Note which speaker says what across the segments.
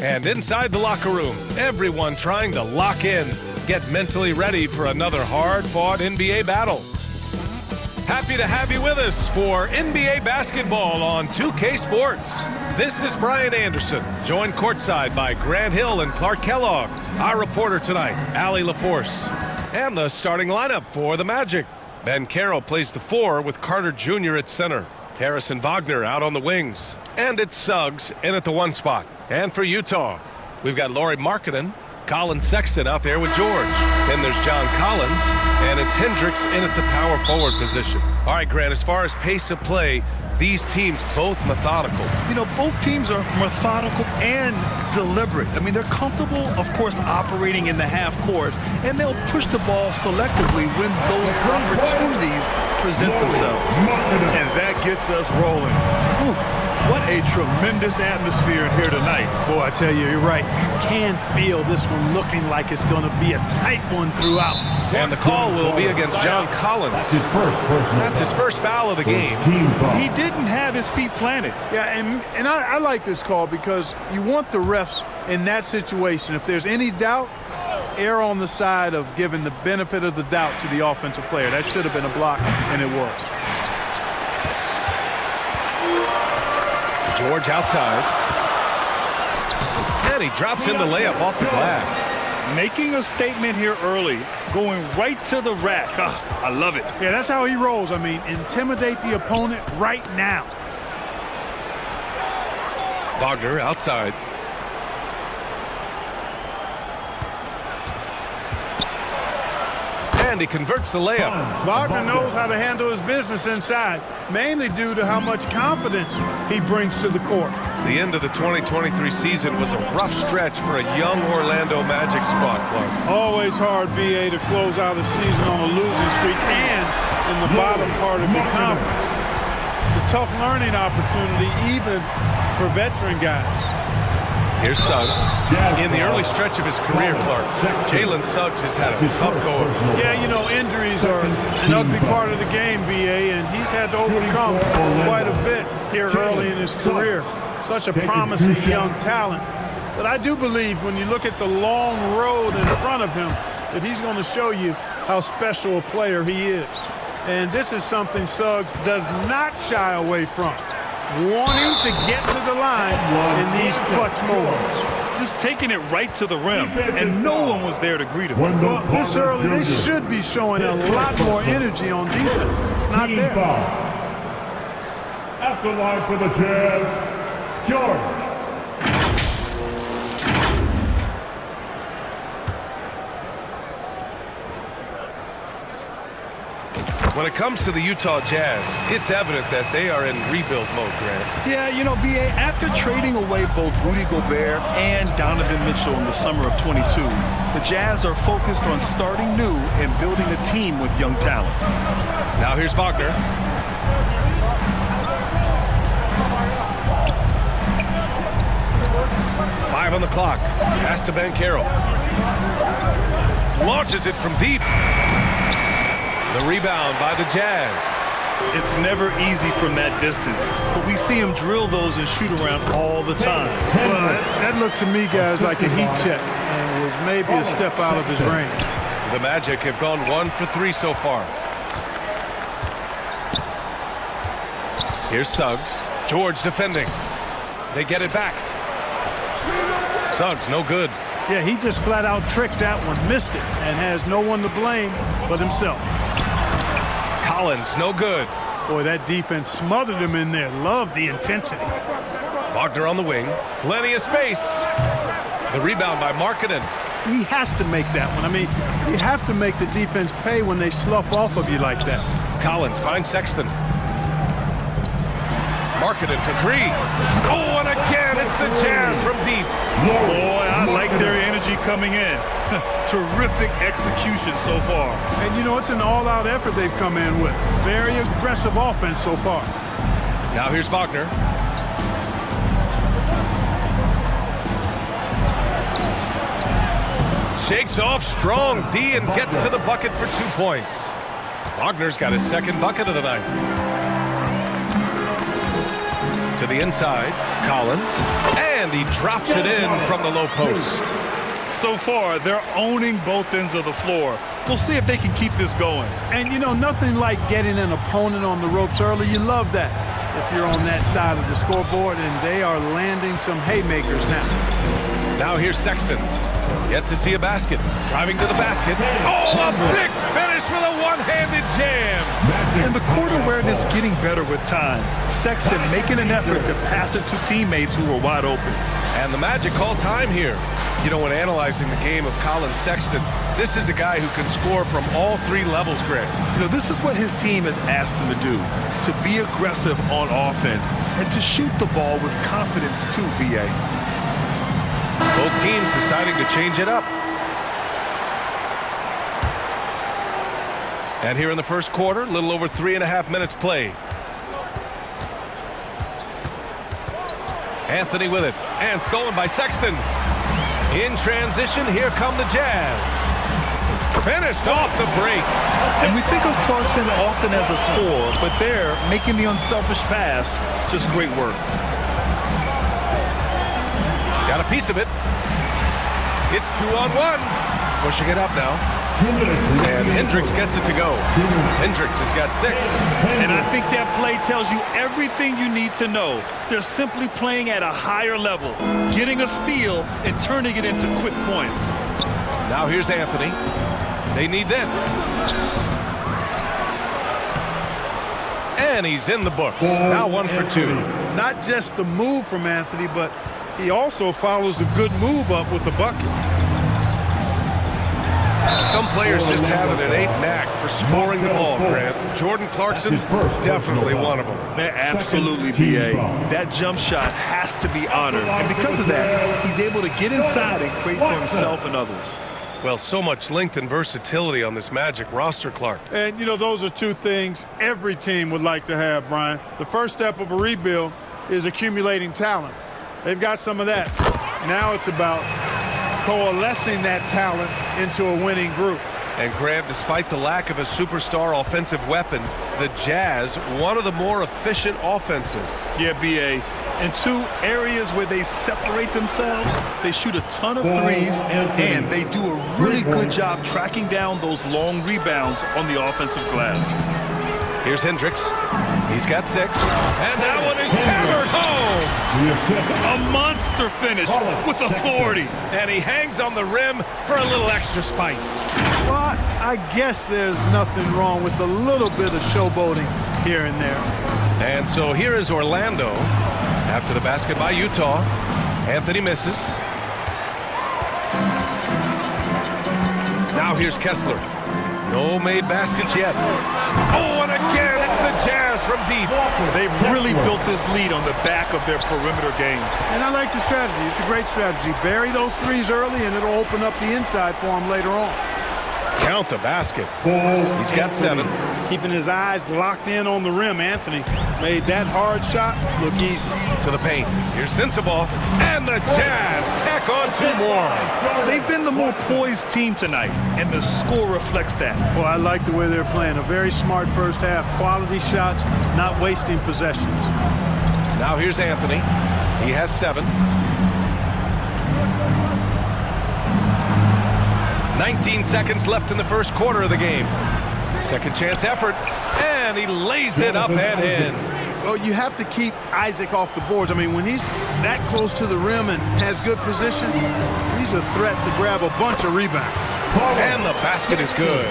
Speaker 1: And inside the locker room, everyone trying to lock in, get mentally ready for another hard-fought NBA battle. Happy to have you with us for NBA basketball on 2K Sports. This is Brian Anderson, joined courtside by Grant Hill and Clark Kellogg. Our reporter tonight, Allie LaForce. And the starting lineup for the Magic. Ben Carroll plays the 4 with Carter Jr. at center. Harrison Wagner out on the wings. And it's Suggs in at the 1 spot. And for Utah, we've got Lauri Markkanen, Colin Sexton out there with George. Then there's John Collins, and it's Hendricks in at the power forward position. All right, Grant, as far as pace of play, these teams both methodical.
Speaker 2: You know, both teams are methodical and deliberate. I mean, they're comfortable, of course, operating in the half court, and they'll push the ball selectively when those opportunities present themselves.
Speaker 3: And that gets us rolling. Whew. What a tremendous atmosphere in here tonight.
Speaker 4: Boy, I tell you, you're right. You can feel this one looking like it's going to be a tight one throughout.
Speaker 1: And the call will be against John Collins. That's his first foul of the game.
Speaker 3: He didn't have his feet planted.
Speaker 4: Yeah, and I like this call because you want the refs in that situation. If there's any doubt, err on the side of giving the benefit of the doubt to the offensive player. That should have been a block, and it was.
Speaker 1: George outside. And he drops in the layup off the glass.
Speaker 3: Making a statement here early, going right to the rack. I love it.
Speaker 4: Yeah, that's how he rolls. I mean, intimidate the opponent right now.
Speaker 1: Wagner outside. And he converts the layup.
Speaker 4: Wagner knows how to handle his business inside, mainly due to how much confidence he brings to the court.
Speaker 1: The end of the 2023 season was a rough stretch for a young Orlando Magic squad, Clark.
Speaker 4: Always hard, BA, to close out a season on a losing streak and in the bottom part of your conference. It's a tough learning opportunity, even for veteran guys.
Speaker 1: Here's Suggs. In the early stretch of his career, Clark, Jalen Suggs has had a tough go.
Speaker 4: Yeah, you know, injuries are an ugly part of the game, BA, and he's had to overcome quite a bit here early in his career. Such a promising young talent. But I do believe when you look at the long road in front of him that he's going to show you how special a player he is. And this is something Suggs does not shy away from. Wanting to get to the line in these clutch moments.
Speaker 3: Just taking it right to the rim, and no one was there to greet him.
Speaker 4: Well, this early, they should be showing a lot more energy on defense. It's not there.
Speaker 5: At the line for the Jazz, George.
Speaker 1: When it comes to the Utah Jazz, it's evident that they are in rebuild mode, Grant.
Speaker 2: Yeah, you know, B.A., after trading away both Rudy Gobert and Donovan Mitchell in the summer of 22, the Jazz are focused on starting new and building a team with young talent.
Speaker 1: Now here's Wagner. Five on the clock. Pass to Ben Carroll. Launches it from deep. The rebound by the Jazz.
Speaker 3: It's never easy from that distance, but we see him drill those and shoot around all the time.
Speaker 4: Well, that looked to me, guys, like a heat check and was maybe a step out of his range.
Speaker 1: The Magic have gone 1 for 3 so far. Here's Suggs. George defending. They get it back. Suggs, no good.
Speaker 4: Yeah, he just flat out tricked that one, missed it, and has no one to blame but himself.
Speaker 1: Collins, no good.
Speaker 4: Boy, that defense smothered him in there. Loved the intensity.
Speaker 1: Wagner on the wing. Plenty of space. The rebound by Markkanen.
Speaker 4: He has to make that one. I mean, you have to make the defense pay when they slough off of you like that.
Speaker 1: Collins finds Sexton. Markkanen for 3. Oh, and again, it's the Jazz from deep.
Speaker 3: Boy, I like their energy coming in. Terrific execution so far.
Speaker 4: And, you know, it's an all-out effort they've come in with. Very aggressive offense so far.
Speaker 1: Now here's Wagner. Shakes off strong D and gets to the bucket for 2 points. Wagner's got his second bucket of the night. To the inside, Collins, And he drops it in from the low post.
Speaker 3: So far, they're owning both ends of the floor. We'll see if they can keep this going.
Speaker 4: And, you know, nothing like getting an opponent on the ropes early. You love that if you're on that side of the scoreboard, and they are landing some haymakers now.
Speaker 1: Now here's Sexton. Yet to see a basket. Driving to the basket. Oh, a big finish with a one-handed jam.
Speaker 3: And the court awareness getting better with time. Sexton making an effort to pass it to teammates who were wide open.
Speaker 1: And the Magic call time here. You know, when analyzing the game of Colin Sexton, this is a guy who can score from all three levels, Greg.
Speaker 3: You know, this is what his team has asked him to do, to be aggressive on offense and to shoot the ball with confidence too, B.A.
Speaker 1: Both teams deciding to change it up. And here in the first quarter, a little over 3.5 minutes played. Anthony with it, and stolen by Sexton. In transition, here come the Jazz. Finished off the break.
Speaker 3: And we think of Clarkson often as a scorer, but they're making the unselfish pass. Just great work.
Speaker 1: Got a piece of it. It's 2-on-1. Pushing it up now. And Hendricks gets it to go. Hendricks has got 6.
Speaker 3: And I think that play tells you everything you need to know. They're simply playing at a higher level, getting a steal and turning it into quick points.
Speaker 1: Now here's Anthony. They need this. And he's in the books. Now 1 for 2.
Speaker 4: Not just the move from Anthony, but he also follows the good move up with the bucket.
Speaker 1: Some players just have an innate knack for scoring the ball, Grant. Jordan Clarkson, definitely one of them.
Speaker 3: Man, absolutely, B.A. That jump shot has to be honored. And because of that, he's able to get inside and create for himself and others.
Speaker 1: Well, so much length and versatility on this Magic roster, Clark.
Speaker 4: And, you know, those are two things every team would like to have, Brian. The first step of a rebuild is accumulating talent. They've got some of that. Now it's about coalescing that talent into a winning group.
Speaker 1: And Grant, despite the lack of a superstar offensive weapon, the Jazz, one of the more efficient offenses.
Speaker 3: Yeah, B.A. In 2 areas where they separate themselves, they shoot a ton of threes, and they do a really good job tracking down those long rebounds on the offensive glass.
Speaker 1: Here's Hendricks. He's got 6. And that one is hammered home.
Speaker 3: A monster finish with authority.
Speaker 1: And he hangs on the rim for a little extra spice.
Speaker 4: Well, I guess there's nothing wrong with a little bit of showboating here and there.
Speaker 1: And so here is Orlando. After the basket by Utah. Anthony misses. Now here's Kessler. No made baskets yet. Oh, and again, it's the Jazz from deep.
Speaker 3: They've really built this lead on the back of their perimeter game.
Speaker 4: And I like the strategy. It's a great strategy. Bury those threes early, and it'll open up the inside for him later on.
Speaker 1: Count the basket. He's got 7.
Speaker 4: Keeping his eyes locked in on the rim, Anthony made that hard shot look easy.
Speaker 1: To the paint. Here's Sensabaugh. And the Jazz tack on 2 more.
Speaker 3: They've been the more poised team tonight, and the score reflects that.
Speaker 4: Well, I like the way they're playing. A very smart first half. Quality shots, not wasting possessions.
Speaker 1: Now here's Anthony. He has 7. 19 seconds left in the first quarter of the game. Second chance effort, and he lays it up and in.
Speaker 4: Well, you have to keep Isaac off the boards. I mean, when he's that close to the rim and has good position, he's a threat to grab a bunch of rebounds.
Speaker 1: And the basket is good.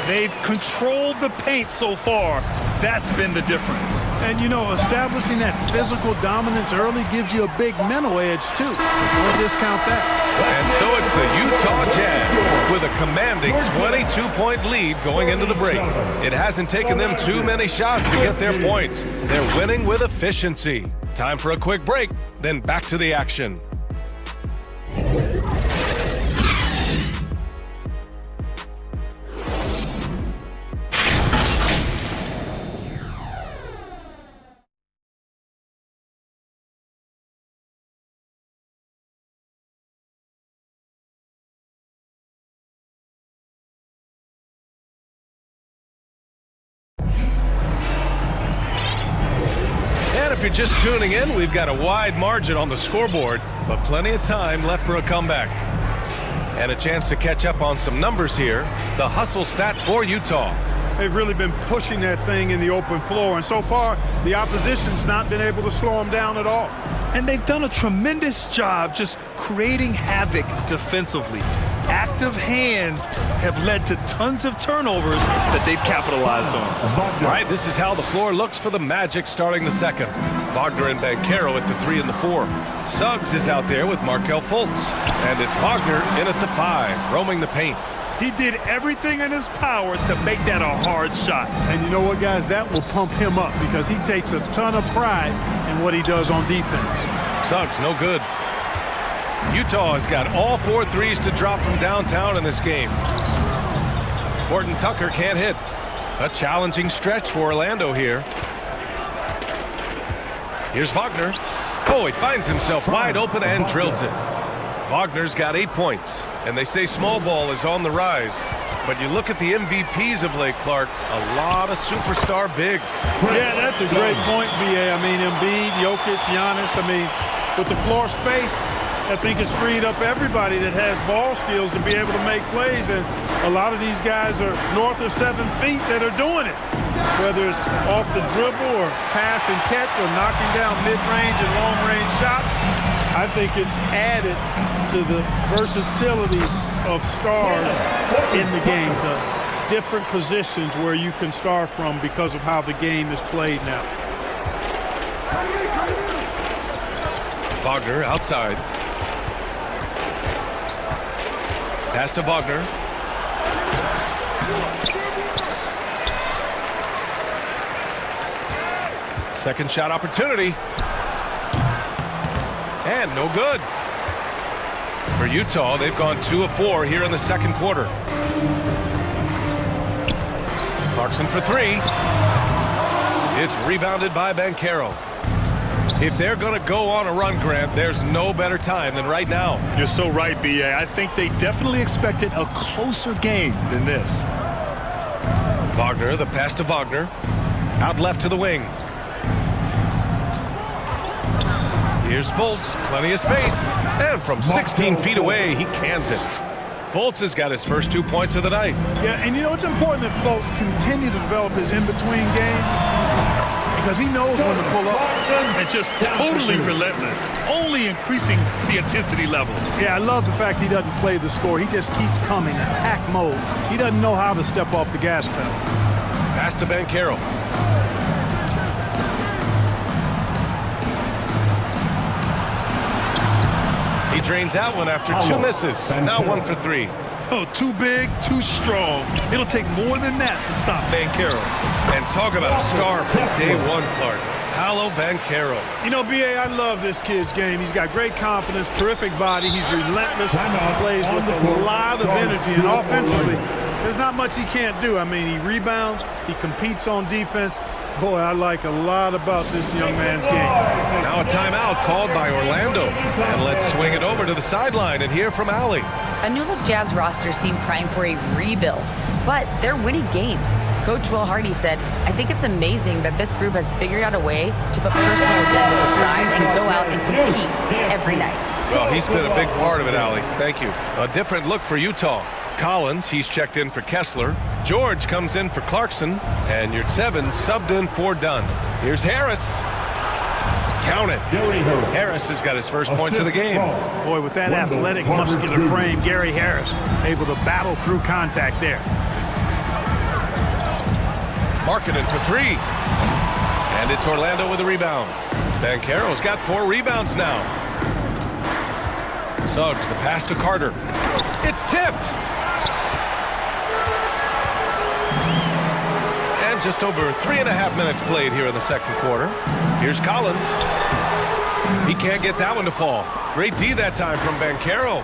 Speaker 3: They've controlled the paint so far. That's been the difference.
Speaker 4: And, you know, establishing that physical dominance early gives you a big mental edge, too. Don't discount that.
Speaker 1: And so it's the Utah Jazz with a commanding 22-point lead going into the break. It hasn't taken them too many shots to get their points. They're winning with efficiency. Time for a quick break, then back to the action. you're just tuning in, we've got a wide margin on the scoreboard, but plenty of time left for a comeback. And a chance to catch up on some numbers here. The hustle stats for Utah.
Speaker 4: They've really been pushing that thing in the open floor, and so far, the opposition's not been able to slow them down at all.
Speaker 2: And they've done a tremendous job just creating havoc defensively. Active hands have led to tons of turnovers that they've capitalized on.
Speaker 1: All right, this is how the floor looks for the Magic starting the second. Wagner and Banchero at the 3 and the 4. Suggs is out there with Markelle Fultz. And it's Wagner in at the 5, roaming the paint.
Speaker 3: He did everything in his power to make that a hard shot.
Speaker 4: And you know what, guys? That will pump him up because he takes a ton of pride in what he does on defense.
Speaker 1: Suggs, no good. Utah has got all 4 threes to drop from downtown in this game. Horton Tucker can't hit. A challenging stretch for Orlando here. Here's Wagner. Oh, he finds himself wide open and drills it. Wagner's got 8 points, and they say small ball is on the rise. But you look at the MVPs of late, Clark, a lot of superstar bigs.
Speaker 4: Yeah, that's a great point, B.A. I mean, Embiid, Jokic, Giannis. I mean, with the floor spaced, I think it's freed up everybody that has ball skills to be able to make plays. And a lot of these guys are north of 7 feet that are doing it. Whether it's off the dribble or pass and catch or knocking down mid-range and long-range shots, I think it's added to the versatility of stars in the game, the different positions where you can start from because of how the game is played now.
Speaker 1: Wagner outside. Pass to Wagner. Second shot opportunity. And no good. For Utah, they've gone 2 of 4 here in the second quarter. Clarkson for 3. It's rebounded by Banchero. If they're going to go on a run, Grant, there's no better time than right now.
Speaker 3: You're so right, B.A. I think they definitely expected a closer game than this.
Speaker 1: Wagner, the pass to Wagner. Out left to the wing. Here's Fultz, plenty of space. And from 16 feet away, he cans it. Fultz has got his first 2 points of the night.
Speaker 4: Yeah, and you know, it's important that Fultz continue to develop his in-between game because he knows when to pull up.
Speaker 3: And just totally relentless, only increasing the intensity level.
Speaker 4: Yeah, I love the fact he doesn't play the score. He just keeps coming, attack mode. He doesn't know how to step off the gas pedal.
Speaker 1: Pass to Banchero. He drains out one after 2 misses. Now 1 for 3.
Speaker 3: Oh, too big, too strong. It'll take more than that to stop Banchero.
Speaker 1: And talk about a star from day 1, Clark. Paolo Banchero.
Speaker 4: You know, B.A., I love this kid's game. He's got great confidence, terrific body. He's relentless. He plays with a lot of energy. And offensively, there's not much he can't do. I mean, he rebounds. He competes on defense. Boy, I like a lot about this young man's game.
Speaker 1: Now a timeout called by Orlando. And let's swing it over to the sideline and hear from Allie.
Speaker 6: A new-look Jazz roster seemed primed for a rebuild, but they're winning games. Coach Will Hardy said, "I think it's amazing that this group has figured out a way to put personal agendas aside and go out and compete every night."
Speaker 1: Well, he's been a big part of it, Allie. Thank you. A different look for Utah. Collins, he's checked in for Kessler. George comes in for Clarkson. And Yurtseven subbed in for Dunn. Here's Harris. Count it. Harris has got his first points of the game.
Speaker 4: Boy, with that athletic, muscular frame, Gary Harris able to battle through contact there.
Speaker 1: Markkanen for 3. And it's Orlando with a rebound. Banchero's got 4 rebounds now. Suggs, the pass to Carter. It's tipped. And just over 3.5 minutes played here in the second quarter. Here's Collins. He can't get that one to fall. Great D that time from Banchero.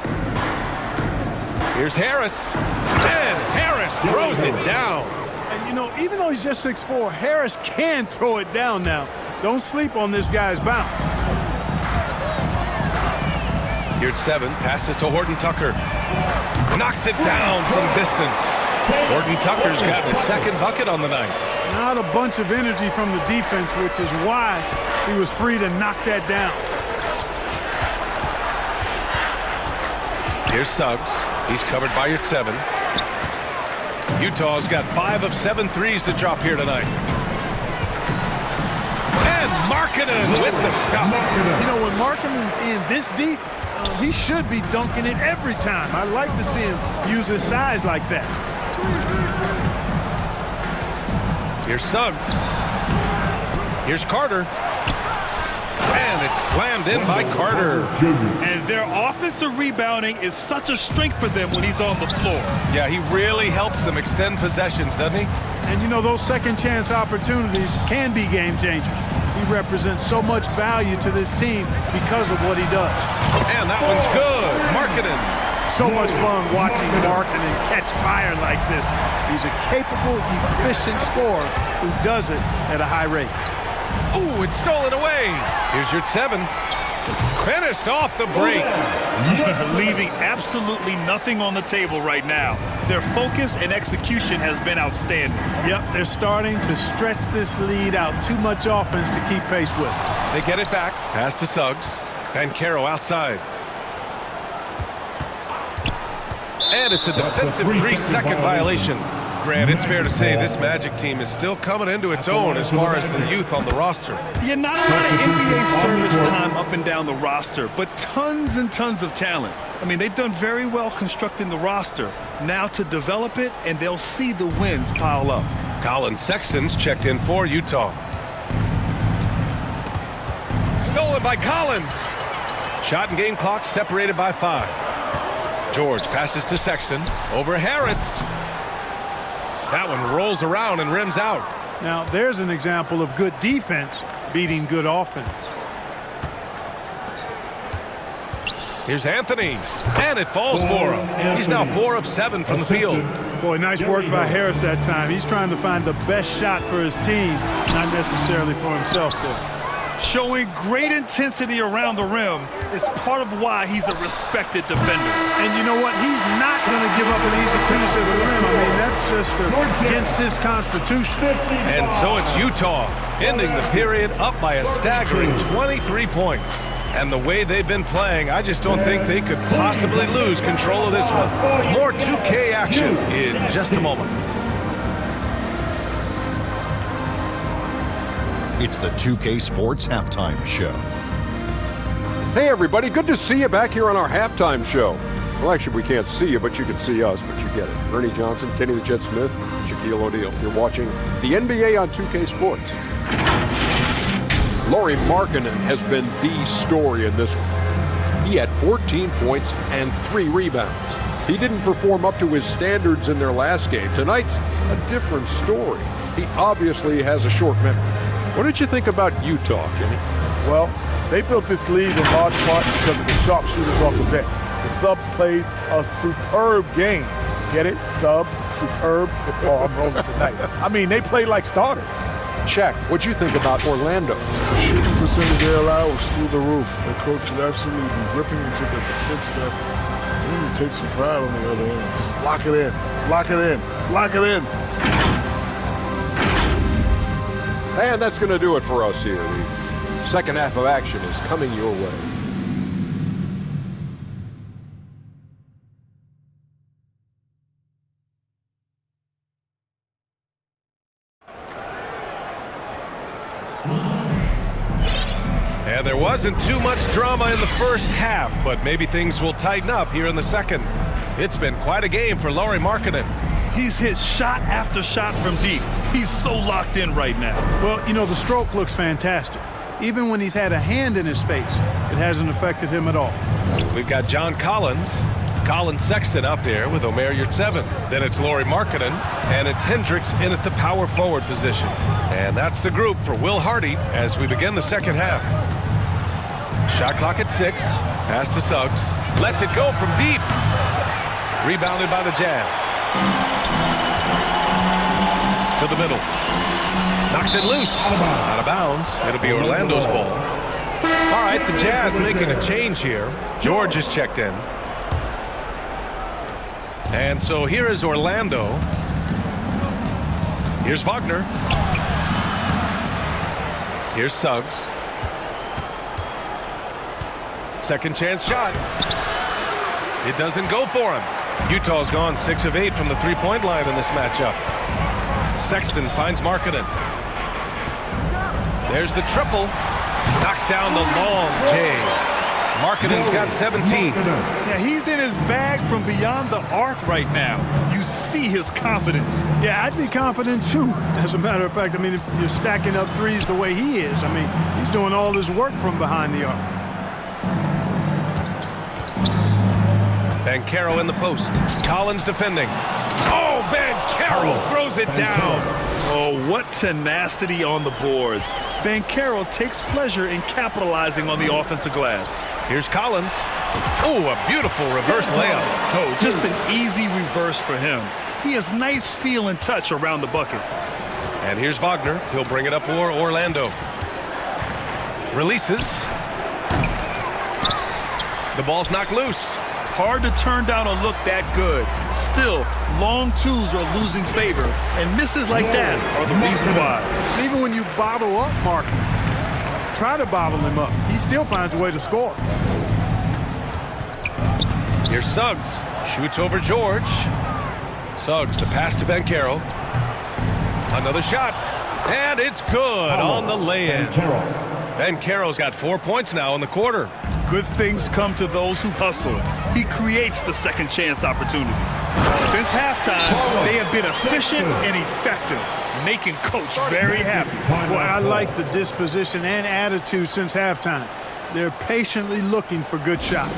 Speaker 1: Here's Harris. And Harris throws it down.
Speaker 4: And, you know, even though he's just 6'4", Harris can throw it down now. Don't sleep on this guy's bounce.
Speaker 1: Yurtseven passes to Horton Tucker. Knocks it down from distance. Horton Tucker's got his second bucket on the night.
Speaker 4: Not a bunch of energy from the defense, which is why he was free to knock that down.
Speaker 1: Here's Suggs. He's covered by your 7. Utah's got 5 of 7 threes to drop here tonight. And Markkanen with the stop.
Speaker 4: You know, when Markkanen's in this deep, he should be dunking it every time. I like to see him use his size like that.
Speaker 1: Here's Suggs. Here's Carter. And it's slammed in by Carter.
Speaker 3: And their offensive rebounding is such a strength for them when he's on the floor.
Speaker 1: Yeah, he really helps them extend possessions, doesn't he?
Speaker 4: And you know, those second chance opportunities can be game changers. He represents so much value to this team because of what he does.
Speaker 1: And that one's good. Markkanen.
Speaker 4: So much fun watching Markkanen catch fire like this. He's a capable, efficient scorer who does it at a high rate.
Speaker 1: Ooh, it's stolen away. Here's your 7. Finished off the break.
Speaker 3: Leaving absolutely nothing on the table right now. Their focus and execution has been outstanding.
Speaker 4: Yep, they're starting to stretch this lead out. Too much offense to keep pace with.
Speaker 1: They get it back. Pass to Suggs. Banchero outside. And it's a defensive 3-second violation. Grant, it's fair to say this Magic team is still coming into its own as far as the youth on the roster.
Speaker 3: Yeah, not a lot of NBA service time up and down the roster, but tons and tons of talent. I mean, they've done very well constructing the roster. Now to develop it, and they'll see the wins pile up.
Speaker 1: Colin Sexton's checked in for Utah. Stolen by Collins. Shot and game clock separated by 5. George passes to Sexton. Over Harris. That one rolls around and rims out.
Speaker 4: Now, there's an example of good defense beating good offense.
Speaker 1: Here's Anthony. And it falls for him. He's now 4 of 7 from the field.
Speaker 4: Boy, nice work by Harris that time. He's trying to find the best shot for his team, not necessarily for himself there.
Speaker 3: Showing great intensity around the rim is part of why he's a respected defender.
Speaker 4: And you know what? He's not going to give up an easy finish at the rim. I mean, that's just against his constitution.
Speaker 1: And so it's Utah ending the period up by a staggering 23 points. And the way they've been playing, I just don't think they could possibly lose control of this one. More 2K action in just a moment.
Speaker 7: It's the 2K Sports Halftime Show.
Speaker 8: Hey everybody, good to see you back here on our halftime show. Well, actually we can't see you, but you can see us, but you get it. Ernie Johnson, Kenny the Jet Smith, Shaquille O'Neal. You're watching the NBA on 2K Sports. Lauri Markkanen has been the story in this one. He had 14 points and 3 rebounds. He didn't perform up to his standards in their last game. Tonight's a different story. He obviously has a short memory. What did you think about Utah, Kenny?
Speaker 9: Well, they built this lead in large part because of the sharpshooters off the bench. The subs played a superb game. Get it? Sub, superb. Oh, I'm rolling tonight. I mean, they played like starters.
Speaker 8: Shaq, what'd you think about Orlando?
Speaker 10: Shooting percentage they allow was through the roof. The coach is absolutely ripping into the defensive effort. They need to take some pride on the other end. Just lock it in. Lock it in. Lock it in.
Speaker 8: And that's going to do it for us here. The second half of action is coming your way.
Speaker 1: And there wasn't too much drama in the first half, but maybe things will tighten up here in the second. It's been quite a game for Lauri Markkanen.
Speaker 3: He's hit shot after shot from deep. He's so locked in right now.
Speaker 4: Well, you know, the stroke looks fantastic. Even when he's had a hand in his face, it hasn't affected him at all.
Speaker 1: We've got John Collins, Colin Sexton out there with Omer Yurtseven. Then it's Lauri Markkanen, and it's Hendricks in at the power forward position. And that's the group for Will Hardy as we begin the second half. Shot clock at 6. Pass to Suggs. Lets it go from deep. Rebounded by the Jazz. To the middle. Knocks it loose. Out of bounds. It'll be Orlando's ball. All right, the Jazz making a change here. George is checked in. And so here is Orlando. Here's Wagner. Here's Suggs. Second chance shot. It doesn't go for him. Utah's gone 6 of 8 from the three-point line in this matchup. Sexton finds Markkanen. There's the triple. Knocks down the long J. Markkanen's got 17.
Speaker 2: Yeah, he's in his bag from beyond the arc right now. You see his confidence.
Speaker 4: Yeah, I'd be confident too. As a matter of fact, I mean, if you're stacking up threes the way he is, I mean, he's doing all this work from behind the arc.
Speaker 1: Banchero in the post. Collins defending. Oh, Banchero throws it down.
Speaker 2: Oh, what tenacity on the boards. Banchero takes pleasure in capitalizing on the offensive glass.
Speaker 1: Here's Collins. Oh, a beautiful reverse layup.
Speaker 2: Oh, just an easy reverse for him. He has nice feel and touch around the bucket.
Speaker 1: And here's Wagner. He'll bring it up for Orlando. Releases. The ball's knocked loose.
Speaker 2: Hard to turn down a look that good. Still, long twos are losing favor, and misses like that are the reason why.
Speaker 4: Even when you bottle up Markkanen, try to bottle him up, he still finds a way to score.
Speaker 1: Here's Suggs. Shoots over George. Suggs, the pass to Banchero. Another shot. And it's good on the lay-in. Banchero's got 4 points now in the quarter.
Speaker 2: Good things come to those who hustle. He creates the second chance opportunity. Since halftime, they have been efficient and effective, making Coach very happy.
Speaker 4: Boy, I like the disposition and attitude since halftime. They're patiently looking for good shots.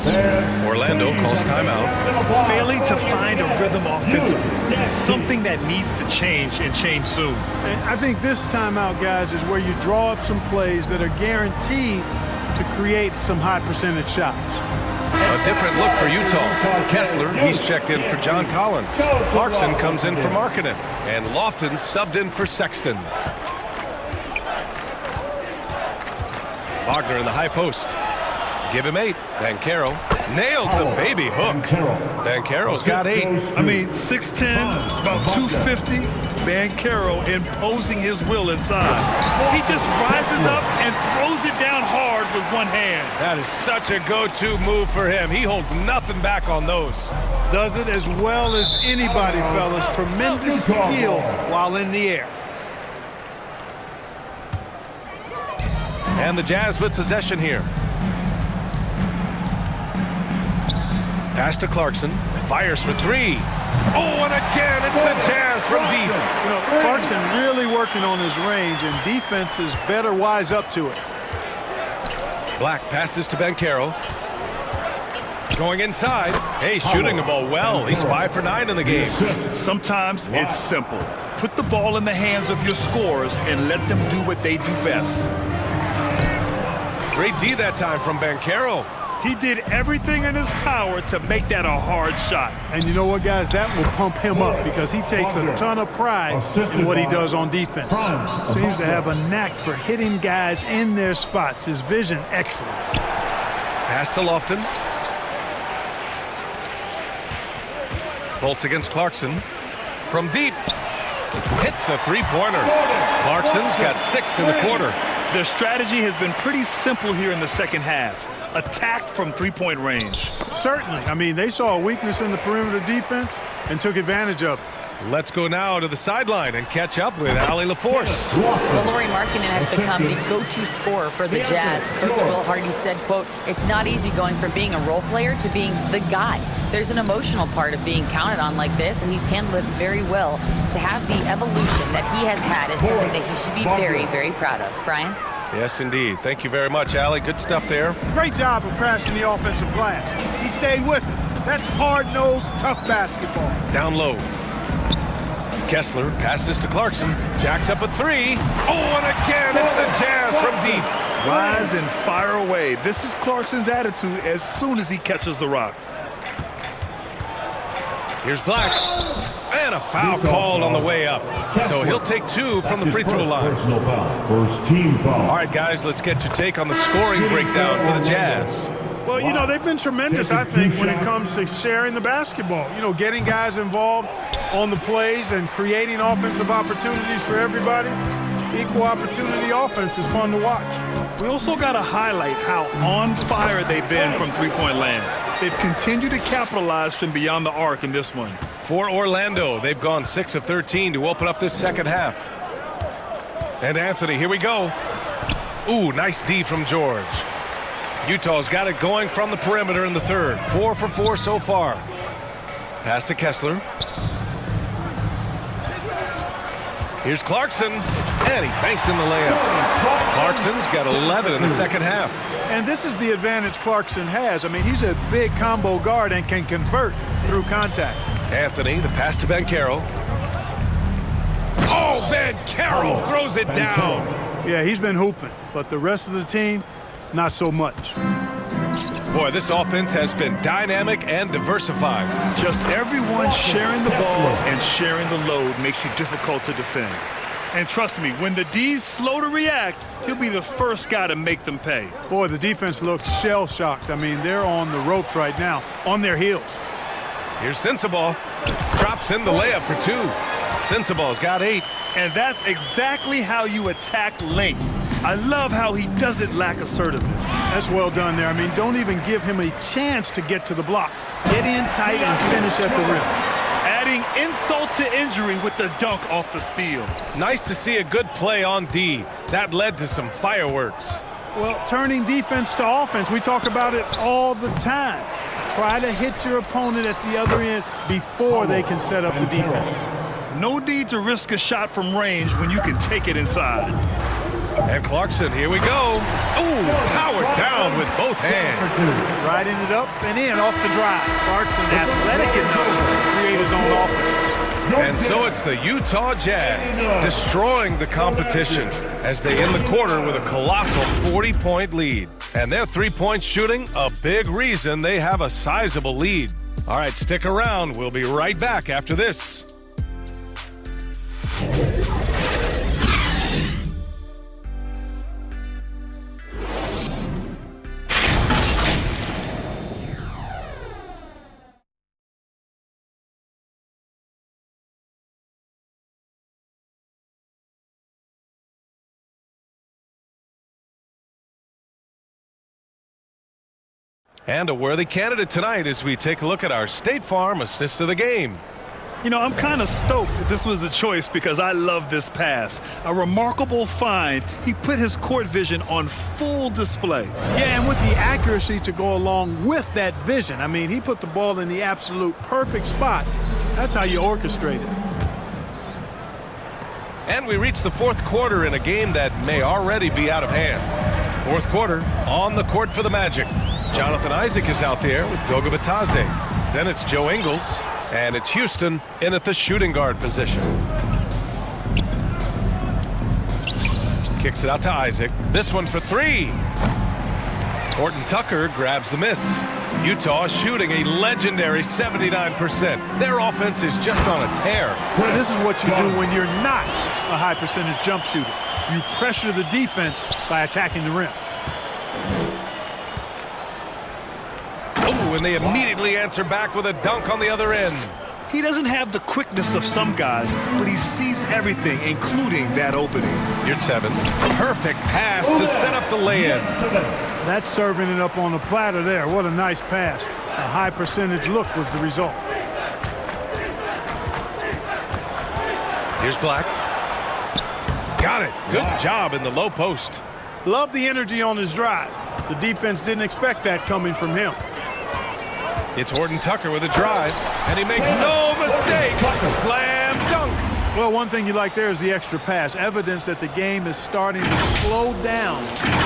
Speaker 1: Orlando calls timeout.
Speaker 2: Failing to find a rhythm offensively. Something that needs to change and change soon.
Speaker 4: And I think this timeout, guys, is where you draw up some plays that are guaranteed to create some high percentage shots.
Speaker 1: A different look for Utah. Kessler, he's checked in for John Collins. Clarkson comes in for Markkanen. And Lofton subbed in for Sexton. Wagner in the high post. Give him 8. Banchero nails the baby hook. Banchero's got 8.
Speaker 2: I mean, 6'10", about 250. Banchero imposing his will inside. He just rises up and throws it down hard with one hand.
Speaker 1: That is such a go-to move for him. He holds nothing back on those.
Speaker 4: Does it as well as anybody, fellas. Tremendous skill while in the air.
Speaker 1: And the Jazz with possession here. Pass to Clarkson. Fires for 3. Oh, and again, it's the Jazz from deep.
Speaker 4: You know, Clarkson really working on his range, and defenses better wise up to it.
Speaker 1: Black passes to Banchero. Going inside. Hey, shooting the ball well. He's 5 for 9 in the game.
Speaker 2: Sometimes it's simple. Put the ball in the hands of your scorers and let them do what they do best.
Speaker 1: Great D that time from Banchero.
Speaker 2: He did everything in his power to make that a hard shot.
Speaker 4: And you know what, guys? That will pump him up because he takes a ton of pride in what he does on defense. Seems to have a knack for hitting guys in their spots. His vision, excellent.
Speaker 1: Pass to Lofton. Volts against Clarkson. From deep. Hits a three-pointer. Clarkson's got 6 in the quarter.
Speaker 2: Their strategy has been pretty simple here in the second half. Attack from three-point range.
Speaker 4: Certainly. I mean, they saw a weakness in the perimeter defense and took advantage of it.
Speaker 1: Let's go now to the sideline and catch up with Allie LaForce.
Speaker 6: Well, Lauri Markkanen has become the go-to scorer for the Jazz. Coach Will Hardy said, quote, "It's not easy going from being a role player to being the guy. There's an emotional part of being counted on like this, and he's handled it very well. To have the evolution that he has had is something that he should be very, very proud of." Brian?
Speaker 1: Yes, indeed. Thank you very much, Allie. Good stuff there.
Speaker 4: Great job of crashing the offensive glass. He stayed with it. That's hard-nosed, tough basketball.
Speaker 1: Down low. Kessler passes to Clarkson. Jacks up a 3. Oh, and again, it's the Jazz from deep.
Speaker 2: Rise and fire away. This is Clarkson's attitude as soon as he catches the rock.
Speaker 1: Here's Black. And a foul called on the way up. So he'll take 2 from the free throw line.
Speaker 5: First team foul.
Speaker 1: All right, guys, let's get your take on the scoring breakdown for the Jazz.
Speaker 4: Well, you know, they've been tremendous, I think, when it comes to sharing the basketball. You know, getting guys involved on the plays and creating offensive opportunities for everybody. Equal opportunity offense is fun to watch.
Speaker 2: We also got to highlight how on fire they've been from three-point land. They've continued to capitalize from beyond the arc in this one.
Speaker 1: For Orlando, they've gone 6 of 13 to open up this second half. And Anthony, here we go. Ooh, nice D from George. Utah's got it going from the perimeter in the third. 4 for 4 so far. Pass to Kessler. Here's Clarkson, and he banks in the layup. Clarkson's got 11 in the second half.
Speaker 4: And this is the advantage Clarkson has. I mean, he's a big combo guard and can convert through contact.
Speaker 1: Anthony, the pass to Banchero. Oh, Banchero throws it down.
Speaker 4: Yeah, he's been hooping, but the rest of the team, not so much.
Speaker 1: Boy, this offense has been dynamic and diversified.
Speaker 2: Just everyone sharing the ball and sharing the load makes you difficult to defend. And trust me, when the D's slow to react, he'll be the first guy to make them pay.
Speaker 4: Boy, the defense looks shell-shocked. I mean, they're on the ropes right now, on their heels.
Speaker 1: Here's Sensabaugh. Drops in the layup for 2. Sensabaugh's got 8.
Speaker 2: And that's exactly how you attack length. I love how he doesn't lack assertiveness.
Speaker 4: That's well done there. I mean, don't even give him a chance to get to the block. Get in tight and finish at the rim.
Speaker 2: Adding insult to injury with the dunk off the steal.
Speaker 1: Nice to see a good play on D. That led to some fireworks.
Speaker 4: Well, turning defense to offense, we talk about it all the time. Try to hit your opponent at the other end before they can set up the defense.
Speaker 2: No need to risk a shot from range when you can take it inside.
Speaker 1: And Clarkson, here we go. Ooh, powered down with both hands.
Speaker 4: Riding it up and in off the drive. Clarkson athletic enough to create his own offense.
Speaker 1: And so it's the Utah Jazz destroying the competition as they end the quarter with a colossal 40-point lead. And their three-point shooting, a big reason they have a sizable lead. All right, stick around. We'll be right back after this. And a worthy candidate tonight as we take a look at our State Farm assist of the game.
Speaker 2: You know, I'm kind of stoked that this was a choice because I love this pass. A remarkable find. He put his court vision on full display.
Speaker 4: Yeah, and with the accuracy to go along with that vision. I mean, he put the ball in the absolute perfect spot. That's how you orchestrate it.
Speaker 1: And we reach the fourth quarter in a game that may already be out of hand. Fourth quarter, on the court for the Magic. Jonathan Isaac is out there with Goga Bitadze. Then it's Joe Ingles, and it's Houston in at the shooting guard position. Kicks it out to Isaac. This one for 3. Horton Tucker grabs the miss. Utah shooting a legendary 79%. Their offense is just on a tear.
Speaker 4: Well, this is what you do when you're not a high percentage jump shooter. You pressure the defense by attacking the rim.
Speaker 1: Oh, and they immediately answer back with a dunk on the other end.
Speaker 2: He doesn't have the quickness of some guys, but he sees everything, including that opening.
Speaker 1: Here's 7. Perfect pass to set up the lay-in.
Speaker 4: That's serving it up on the platter there. What a nice pass. A high percentage look was the result.
Speaker 1: Here's Black. Got it. Good job in the low post.
Speaker 4: Love the energy on his drive. The defense didn't expect that coming from him.
Speaker 1: It's Horton Tucker with a drive, and he makes no mistake. Slam dunk.
Speaker 4: Well, one thing you like there is the extra pass. Evidence that the game is starting to slow down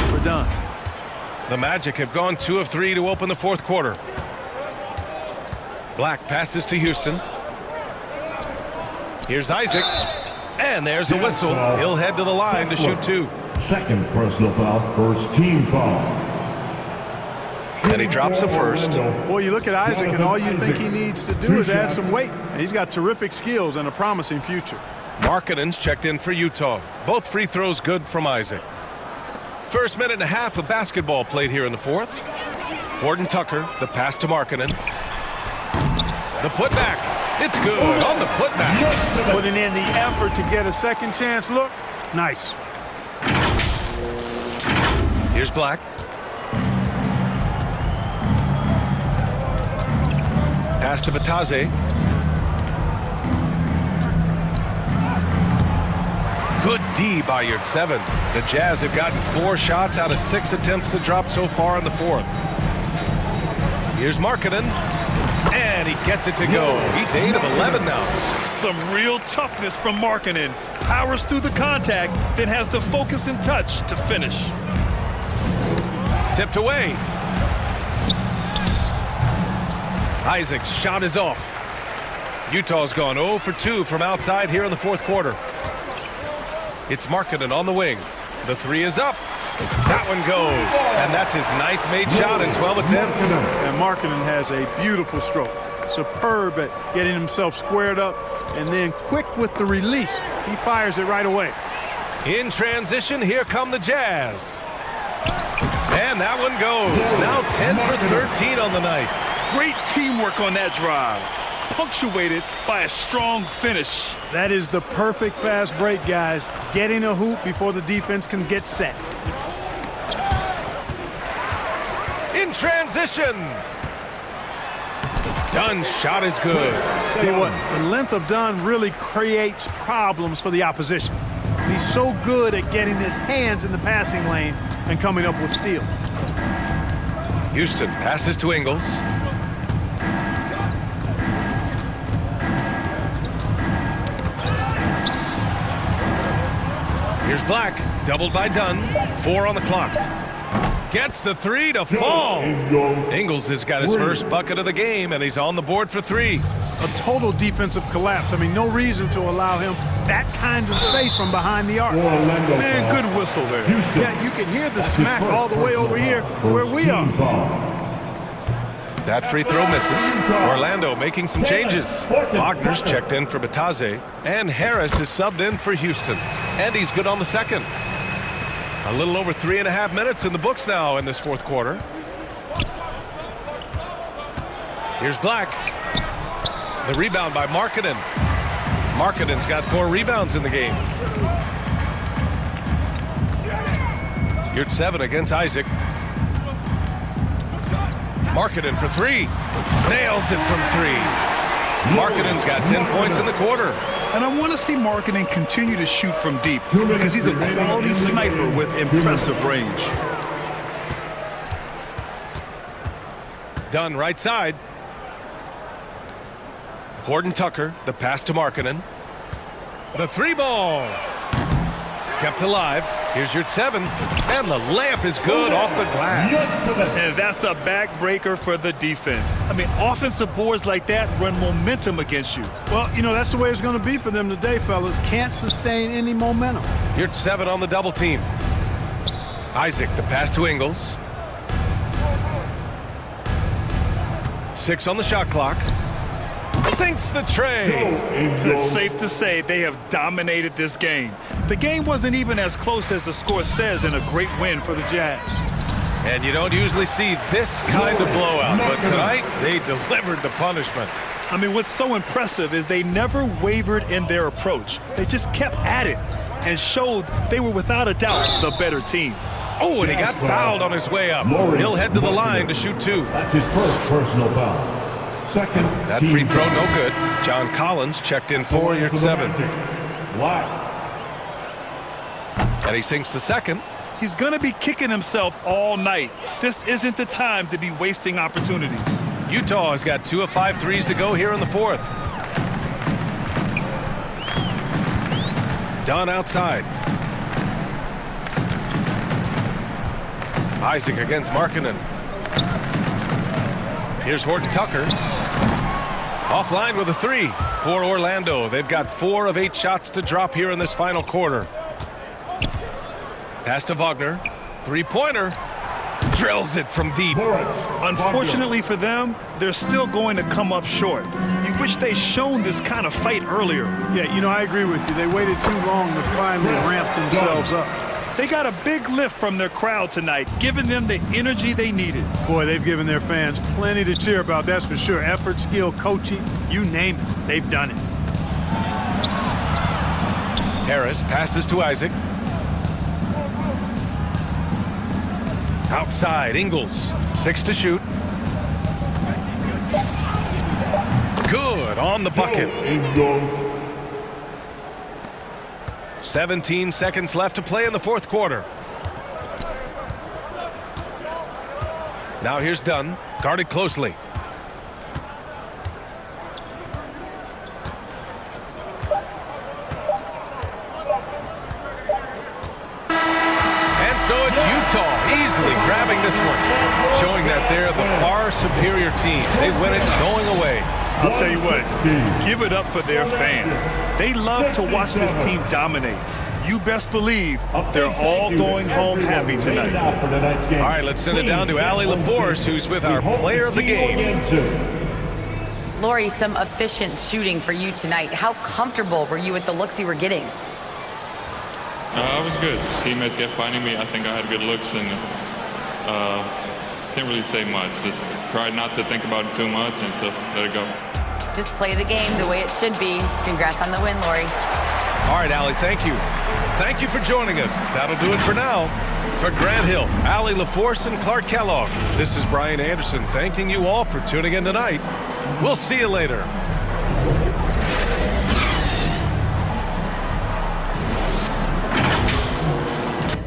Speaker 4: for Dunn.
Speaker 1: The Magic have gone 2 of 3 to open the fourth quarter. Black passes to Houston. Here's Isaac. And there's a whistle. He'll head to the line to shoot 2.
Speaker 5: Second personal foul, first team foul.
Speaker 1: And he drops a first.
Speaker 4: Boy, you look at Isaac, and all you think he needs to do is add some weight. He's got terrific skills and a promising future.
Speaker 1: Markkanen's checked in for Utah. Both free throws good from Isaac. First minute and a half of basketball played here in the fourth. Horton Tucker, the pass to Markkanen. The putback. It's good on the putback.
Speaker 4: Putting in the effort to get a second chance look. Nice.
Speaker 1: Here's Black. Pass to Batase. Good D by Yurt 7. The Jazz have gotten 4 shots out of 6 attempts to drop so far in the 4th. Here's Markkanen. And he gets it to go. He's 8 of 11 now.
Speaker 2: Some real toughness from Markkanen. Powers through the contact, then has the focus and touch to finish.
Speaker 1: Tipped away. Isaac's shot is off. Utah's gone 0 for 2 from outside here in the 4th quarter. It's Markkanen on the wing. The 3 is up. That one goes. And that's his 9th made shot in 12 attempts.
Speaker 4: And Markkanen has a beautiful stroke. Superb at getting himself squared up and then quick with the release. He fires it right away.
Speaker 1: In transition, here come the Jazz. And that one goes. Now 10 for 13 on the night.
Speaker 2: Great teamwork on that drive, punctuated by a strong finish.
Speaker 4: That is the perfect fast break, guys. Getting a hoop before the defense can get set.
Speaker 1: In transition. Dunn's shot is good.
Speaker 4: Tell you what, the length of Dunn really creates problems for the opposition. He's so good at getting his hands in the passing lane and coming up with steals.
Speaker 1: Houston passes to Ingles. Here's Black, doubled by Dunn. 4 on the clock. Gets the 3 to fall. Ingles has got his first bucket of the game, and he's on the board for 3.
Speaker 4: A total defensive collapse. I mean, no reason to allow him that kind of space from behind the arc.
Speaker 2: Man, good whistle there.
Speaker 4: Yeah, you can hear the smack all the way over here where we are.
Speaker 1: That free throw misses. Orlando making some changes. Wagner's checked in for Batase, and Harris is subbed in for Houston. And he's good on the second. A little over 3.5 minutes in the books now in this 4th quarter. Here's Black. The rebound by Markkanen. Markkanen's got 4 rebounds in the game. Yurt 7 against Isaac. Markkanen for 3. Nails it from 3. Markkanen's got 10 points in the quarter.
Speaker 2: And I want to see Markkanen continue to shoot from deep because he's a quality sniper with impressive range.
Speaker 1: Dunn right side. Horton Tucker, the pass to Markkanen. The 3 ball. Kept alive. Here's Yurt 7. And the layup is good off the glass.
Speaker 2: And that's a backbreaker for the defense. I mean, offensive boards like that run momentum against you.
Speaker 4: Well, you know, that's the way it's going to be for them today, fellas. Can't sustain any momentum.
Speaker 1: Yurt 7 on the double team. Isaac, the pass to Ingles. 6 on the shot clock. Sinks the tray.
Speaker 2: It's safe to say they have dominated this game. The game wasn't even as close as the score says in a great win for the Jazz.
Speaker 1: And you don't usually see this kind of blowout, but tonight they delivered the punishment.
Speaker 2: I mean, what's so impressive is they never wavered in their approach. They just kept at it and showed they were without a doubt the better team.
Speaker 1: Oh, and he got fouled on his way up. He'll head to the line to shoot 2.
Speaker 5: That's his first personal foul. Second,
Speaker 1: that free throw no good. John Collins checked in for Yurt 7. And he sinks the second.
Speaker 2: He's going to be kicking himself all night. This isn't the time to be wasting opportunities.
Speaker 1: Utah has got 2 of 5 threes to go here in the 4th. Dunn outside. Isaac against Markkanen. Here's Horton Tucker. Offline with a 3 for Orlando. They've got 4 of 8 shots to drop here in this final quarter. Pass to Wagner. 3-pointer. Drills it from deep.
Speaker 2: Unfortunately for them, they're still going to come up short. You wish they'd shown this kind of fight earlier.
Speaker 4: Yeah, you know, I agree with you. They waited too long to finally ramp themselves up.
Speaker 2: They got a big lift from their crowd tonight, giving them the energy they needed.
Speaker 4: Boy, they've given their fans plenty to cheer about, that's for sure. Effort, skill, coaching, you name it. They've done it.
Speaker 1: Harris passes to Isaac. Outside, Ingles. 6 to shoot. Good on the bucket. 17 seconds left to play in the fourth quarter. Now here's Dunn, guarded closely. And so it's Utah easily grabbing this one, showing that they're the far superior team. They win it going away.
Speaker 3: I'll tell you what, give it up for their fans. They love to watch this team dominate. You best believe they're all going home happy tonight.
Speaker 1: All right, let's send it down to Allie LaForce, who's with our player of the game.
Speaker 6: Lori, some efficient shooting for you tonight. How comfortable were you with the looks you were getting?
Speaker 11: I was good. Teammates kept finding me. I think I had good looks, and can't really say much. Just try not to think about it too much and just let it go.
Speaker 6: Just play the game the way it should be. Congrats on the win, Lori.
Speaker 1: All right, Allie, thank you. Thank you for joining us. That'll do it for now. For Grant Hill, Allie LaForce, and Clark Kellogg, this is Brian Anderson thanking you all for tuning in tonight. We'll see you later.